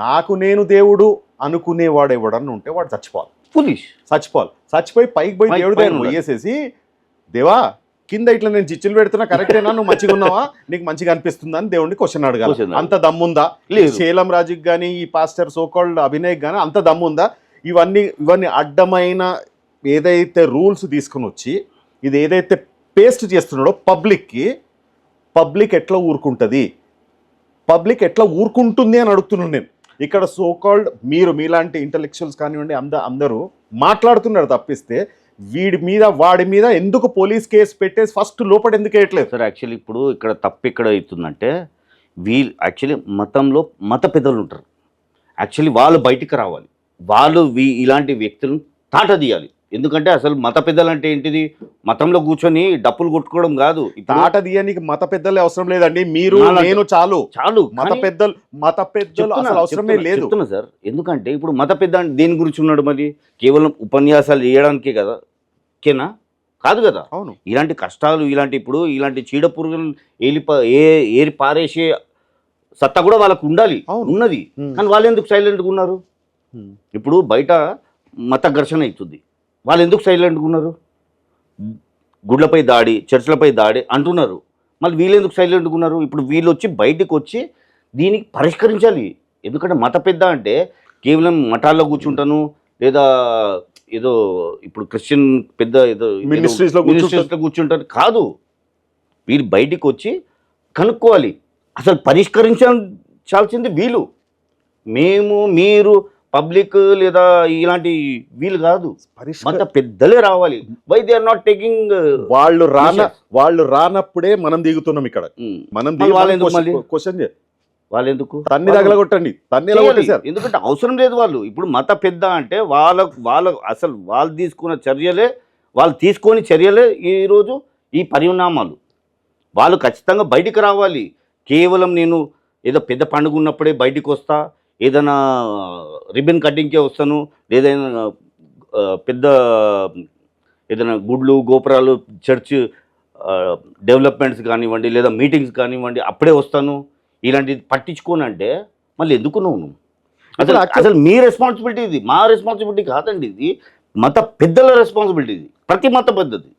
నాకు నేను దేవుడు అనుకునేవాడు ఎవడన్నా ఉంటే వాడు చచ్చిపోవాలి. ఫులిష్ చచ్చిపోయి పైకి పోయి దేవుడి దగ్గర ఉండాలి. పోయేసేసి దేవా కింద ఇట్లా నేను చిచ్చులు పెడుతున్నా కరెక్టేనా, నువ్వు మంచిగా ఉన్నావా, నీకు మంచిగా అనిపిస్తుందా అని దేవుడిని క్వశ్చన్ అడగాలి. Question అంత దమ్ముందా? లేదు. శేలం రాజుకి కానీ ఈ పాస్టర్ సోకాల్డ్ అభినయ్ కానీ అంత దమ్ముందా? ఇవన్నీ అడ్డమైన ఏదైతే రూల్స్ తీసుకుని వచ్చి ఇది ఏదైతే పేస్ట్ చేస్తున్నాడో పబ్లిక్ ఎట్లా ఊరుకుంటుంది, పబ్లిక్ ఎట్లా ఊరుకుంటుంది అని అడుగుతున్నాను నేను. ఇక్కడ సోకాల్డ్ మీలాంటి ఇంటలెక్చువల్స్ కానివ్వండి అందరూ మాట్లాడుతున్నారు తప్పిస్తే వాడి మీద ఎందుకు పోలీస్ కేసు పెట్టేసి ఫస్ట్ లోపల ఎందుకు వేయట్లేదు సార్? యాక్చువల్లీ ఇప్పుడు ఇక్కడ తప్పు ఎక్కడ అవుతుందంటే యాక్చువల్లీ మతంలో మత పెద్దలు ఉంటారు. యాక్చువల్లీ వాళ్ళు బయటికి రావాలి, వాళ్ళు ఇలాంటి వ్యక్తులను తాట తీయాలి. ఎందుకంటే అసలు మత పెద్దలు అంటే ఏంటిది? మతంలో కూర్చొని డప్పులు కొట్టుకోవడం కాదు. తాట తీయనికి మత పెద్దలే అవసరం లేదండి, మీరు నేను చాలు. మత పెద్దలు అసలు అవసరమే లేదు. చెప్తున్నా సార్, ఎందుకంటే ఇప్పుడు మత పెద్ద దేని గురించి ఉన్నాడు? మరి కేవలం ఉపన్యాసాలు చేయడానికే కదా? ఓకేనా? కాదు కదా. అవును. ఇలాంటి కష్టాలు ఇలాంటి చీడ పురుగులు ఏరి పారేసే సత్తా కూడా వాళ్ళకు ఉండాలి, ఉన్నది. కానీ వాళ్ళు ఎందుకు సైలెంట్గా ఉన్నారు? ఇప్పుడు బయట మత ఘర్షణ అవుతుంది, వాళ్ళు ఎందుకు సైలెంట్గా ఉన్నారు? గుడ్లపై దాడి, చర్చిలపై దాడి అంటున్నారు, మళ్ళీ వీళ్ళు ఎందుకు సైలెంట్గా ఉన్నారు? ఇప్పుడు వీళ్ళు వచ్చి బయటకు వచ్చి దీనికి పరిష్కరించాలి. ఎందుకంటే మత పెద్ద అంటే కేవలం మఠాల్లో కూర్చుంటాను లేదా ఏదో ఇప్పుడు క్రిస్టియన్ పెద్ద ఏదో మినిస్ట్రీస్లో కూర్చుంటారు కాదు. వీళ్ళు బయటికి వచ్చి కనుక్కోవాలి, అసలు పరిష్కరించాల్సింది వీళ్ళు. మీరు పబ్లిక్ లేదా ఇలాంటి వీళ్ళు కాదు, మత పెద్దలే రావాలి. Why they are not taking? వాళ్ళు రానప్పుడే మనం దిగుతున్నాం ఇక్కడ. వాళ్ళు ఎందుకు తన్ని తగలగొట్టండి, ఎందుకంటే అవసరం లేదు. వాళ్ళు ఇప్పుడు మత పెద్ద అంటే వాళ్ళు తీసుకున్న చర్యలే ఈరోజు ఈ పరిణామాలు. వాళ్ళు ఖచ్చితంగా బయటికి రావాలి. కేవలం నేను ఏదో పెద్ద పండుగ ఉన్నప్పుడే బయటికి వస్తా, ఏదైనా రిబన్ కటింగ్కే వస్తాను, ఏదైనా పెద్ద ఏదైనా గుడ్లు గోపురాలు చర్చ్ డెవలప్మెంట్స్ కానివ్వండి లేదా మీటింగ్స్ కానివ్వండి అప్పుడే వస్తాను, ఇలాంటిది పట్టించుకోనంటే మళ్ళీ ఎందుకు నువ్వు? అసలు మీ రెస్పాన్సిబిలిటీ ఇది, మా రెస్పాన్సిబిలిటీ కాదండి. ఇది మత పెద్దల రెస్పాన్సిబిలిటీ. ఇది ప్రతి మత పద్ధతి.